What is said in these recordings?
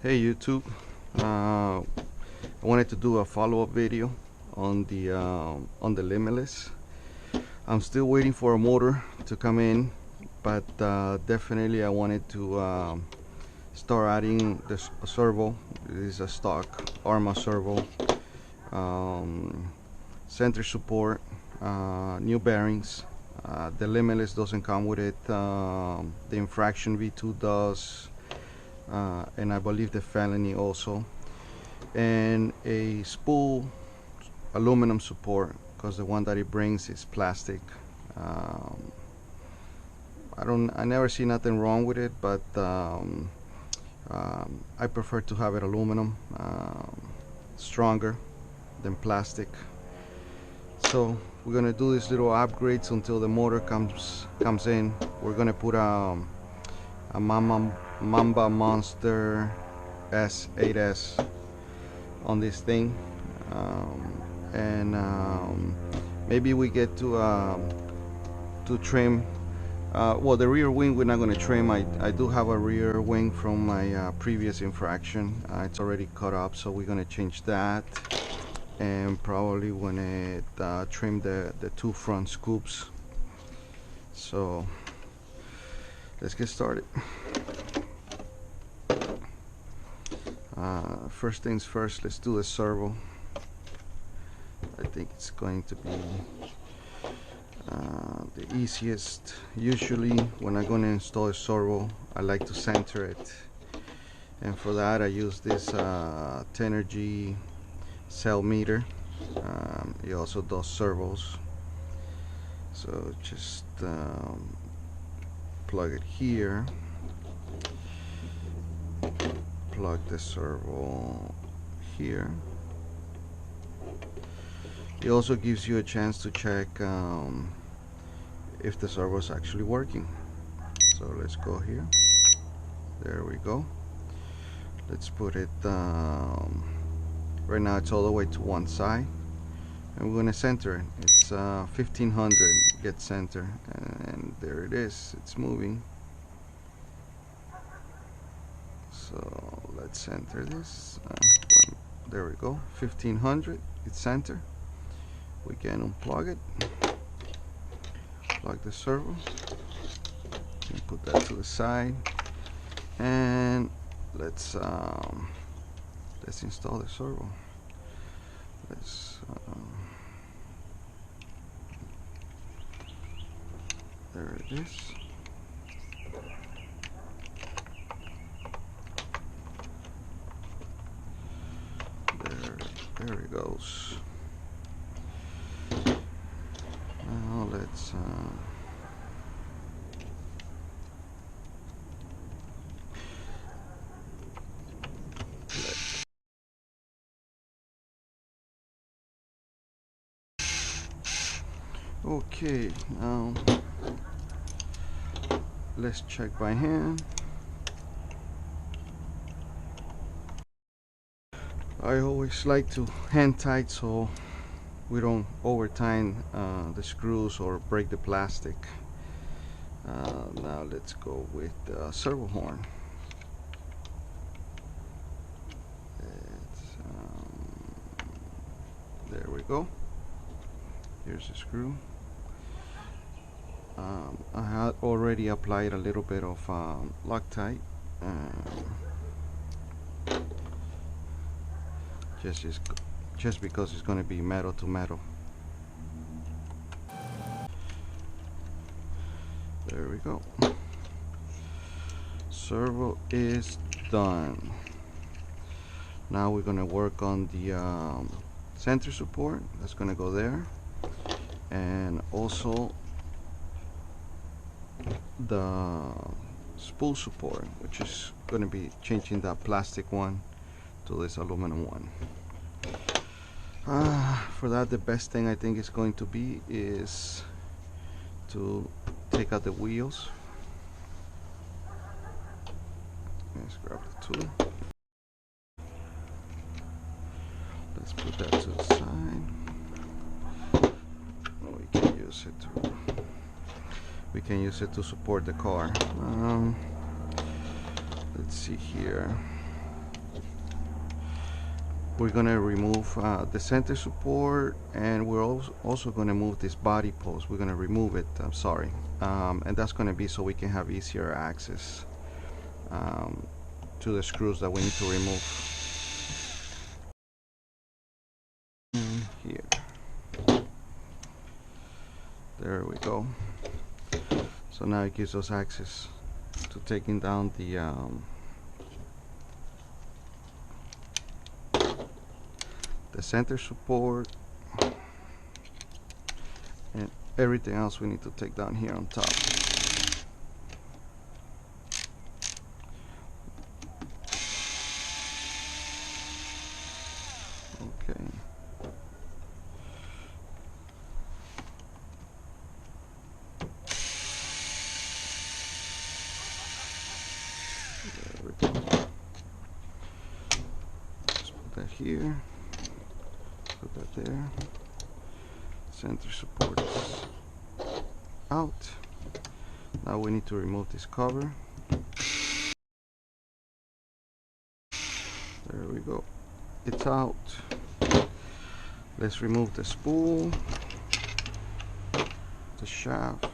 Hey YouTube, I wanted to do a follow-up video on the Limitless. I'm still waiting for a motor to come in, but definitely I wanted to start adding this servo. This is a stock Arrma servo, center support, new bearings. The Limitless doesn't come with it. The Infraction V2 does. And I believe the felony also, and a spool aluminum support, because the one that it brings is plastic. I never see nothing wrong with it, but I prefer to have it aluminum, stronger than plastic. So we're gonna do these little upgrades until the motor comes in. We're gonna put a Mamba Monster S8S on this thing, and maybe we get to trim. Well, the rear wing we're not going to trim. I do have a rear wing from my previous Infraction. It's already cut up, so we're going to change that, and probably going to trim the two front scoops. So let's get started. First things first, let's do the servo. I think it's going to be the easiest. Usually when I'm going to install a servo, I like to center it, and for that I use this Tenergy cell meter. It also does servos, so just plug it here, plug the servo here. It also gives you a chance to check if the servo is actually working. So let's go here. There we go. Let's put it right now it's all the way to one side, and we're going to center it. It's 1500 get center, and there it is. It's moving. So let's center this. There we go. 1500. It's center. We can unplug it. Plug the servo. And put that to the side. And let's install the servo. There it is. There it goes. Now let's okay, now let's check by hand. I always like to hand tight so we don't over tighten the screws or break the plastic. Now let's go with the servo horn. There we go. Here's the screw. I had already applied a little bit of Loctite, just because it's going to be metal to metal. There we go. Servo is done. Now we're going to work on the center support. That's going to go there, and also the spool support, which is going to be changing that plastic one to this aluminum one. For that, the best thing I think is going to be is to take out the wheels. Let's grab the tool. Let's put that to the side. We can use it to support the car. Let's see here. we're gonna remove the center support, and we're also gonna move this body post. We're gonna remove it, I'm sorry, and that's gonna be so we can have easier access to the screws that we need to remove. Here, there we go. So now it gives us access to taking down the center support and everything else we need to take down here on top. Okay. There we go. Let's put that here. Put that there. Center support is out. Now we need to remove this cover. There we go. It's out. Let's remove the spool, the shaft.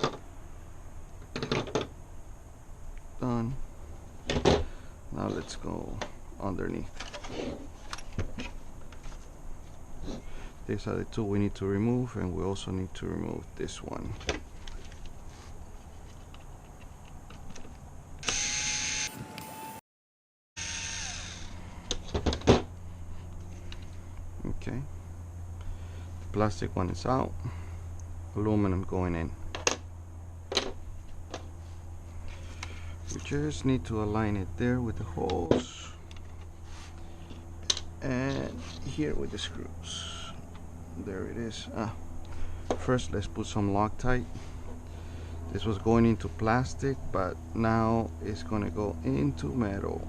Done. Now let's go underneath. These are the two we need to remove, and we also need to remove this one. Okay, the plastic one is out, aluminum going in. We just need to align it there with the holes, and here with the screws. There it is. First let's put some Loctite. This was going into plastic, but now it's gonna go into metal.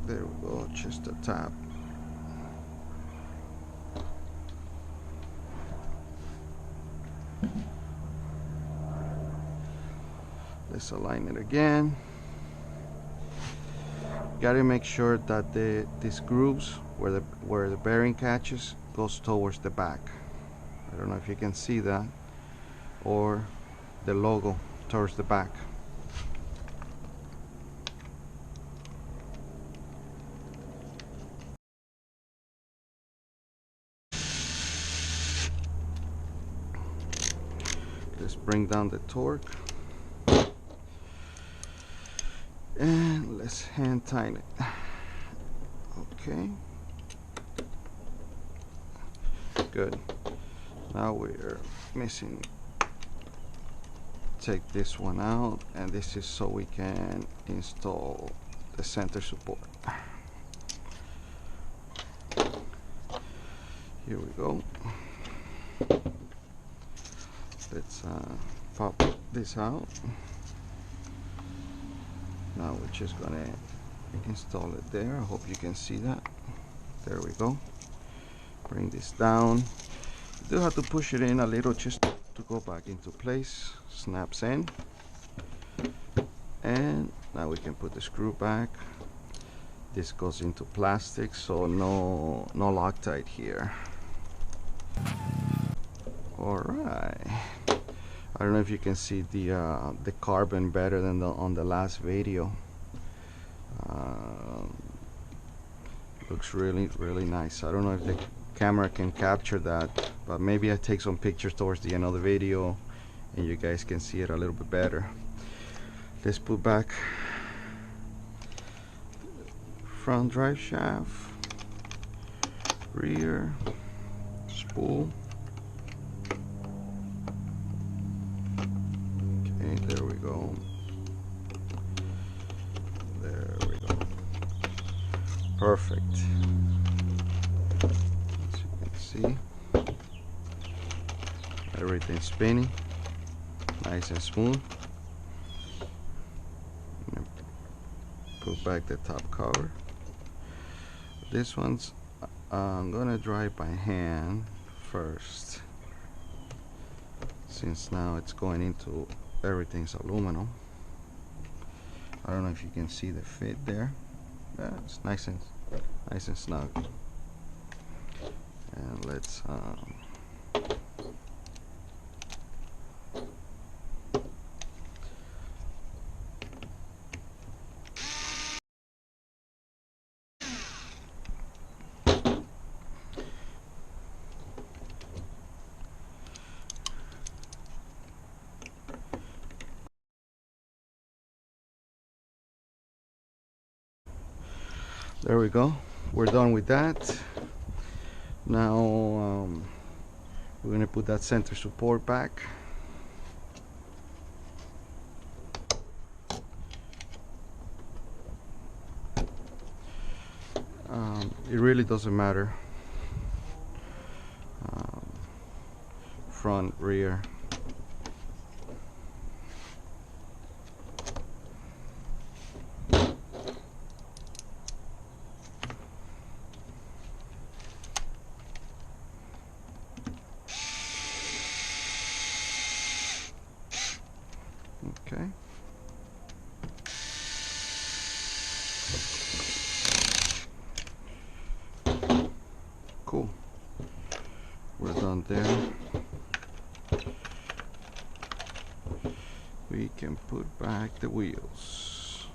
There we go, just a tap. Let's align it again. Gotta make sure that these grooves where the bearing catches goes towards the back. I don't know if you can see that, or the logo towards the back. Let's bring down the torque and let's hand tighten it. Okay, good. Now we're missing, take this one out, and this is so we can install the center support. Here we go. Let's pop this out. Now we're just gonna install it there. I hope you can see that. There we go. Bring this down. You do have to push it in a little just to go back into place. Snaps in. And now we can put the screw back. This goes into plastic, so no Loctite here. Alright. I don't know if you can see the carbon better than on the last video. Looks really nice. I don't know if the camera can capture that, but maybe I take some pictures towards the end of the video and you guys can see it a little bit better. Let's put back front drive shaft, rear spool. Okay, there we go. There we go. Perfect. As you can see, everything's spinning nice and smooth. Put back the top cover. This one's I'm gonna dry it by hand first, since now it's going into everything's aluminum. I don't know if you can see the fit there. Yeah, it's nice and nice and snug. And let's there we go. We're done with that. Now we're going to put that center support back. It really doesn't matter, front, rear. Okay. Cool. We're done there. We can put back the wheels.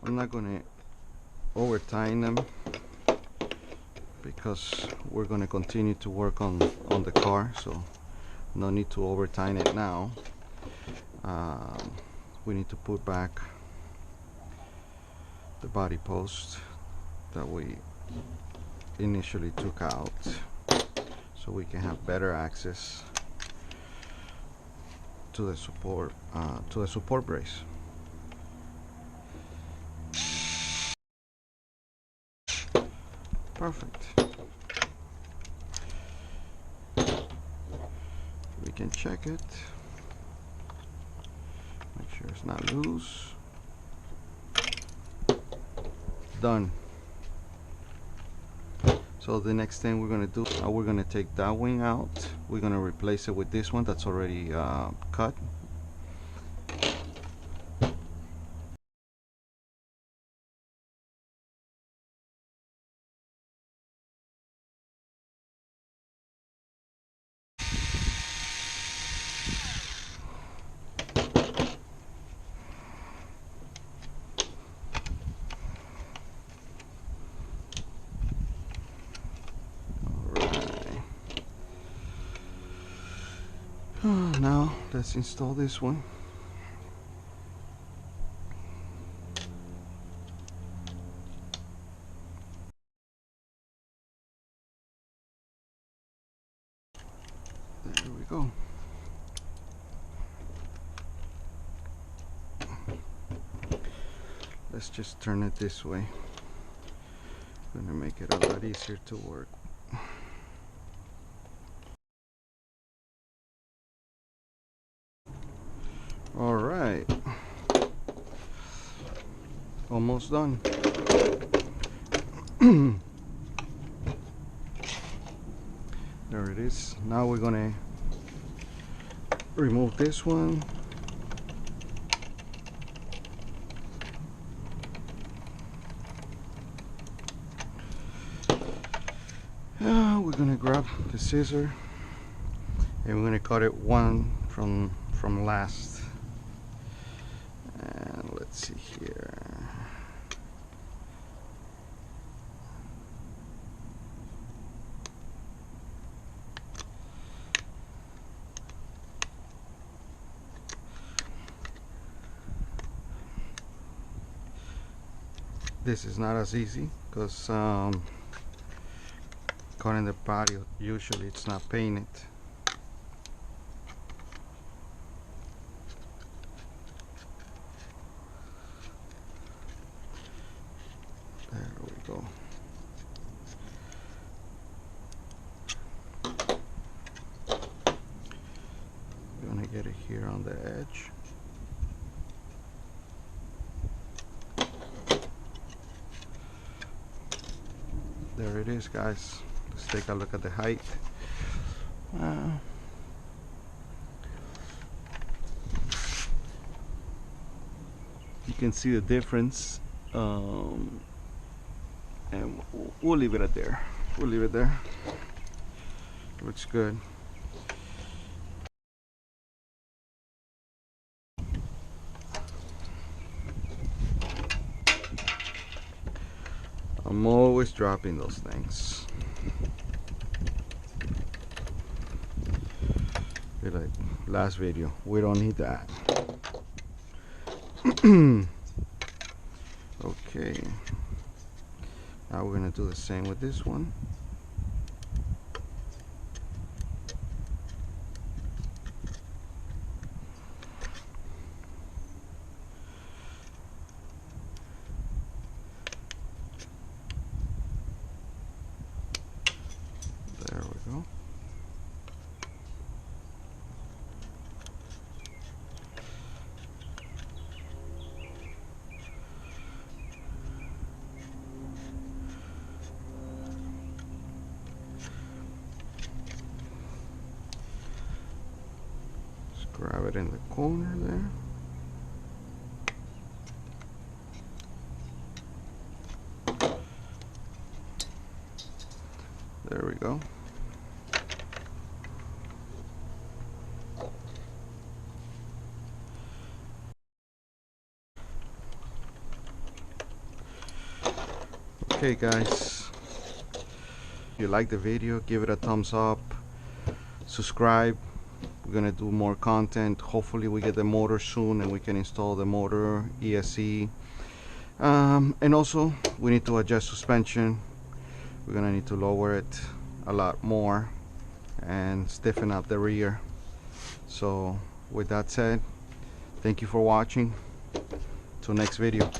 I'm not going to over tighten them because we're going to continue to work on the car, so no need to over tighten it now. We need to put back the body post that we initially took out so we can have better access to the support brace. Perfect. We can check it, make sure it's not loose. Done. So the next thing we're going to do, we're going to take that wing out. We're going to replace it with this one that's already cut. Now let's install this one. There we go. Let's just turn it this way. Gonna make it a lot easier to work. All right, almost done. There it is. Now we're gonna remove this one. We're gonna grab the scissor and we're gonna cut it one from last. And let's see here. This is not as easy because cutting the body, usually it's not painted. There we go. We're gonna get it here on the edge. There it is, guys. Let's take a look at the height. You can see the difference, and we'll leave it at there. We'll leave it there. Looks good. I'm always dropping those things. Like last video, we don't need that. Okay, now we're gonna do the same with this one. There we go. Grab it in the corner there. There we go. Okay, guys, if you like the video, give it a thumbs up, subscribe. We're gonna do more content. Hopefully we get the motor soon and we can install the motor ESC, and also we need to adjust suspension. We're gonna need to lower it a lot more and stiffen up the rear. So with that said, thank you for watching. Till next video.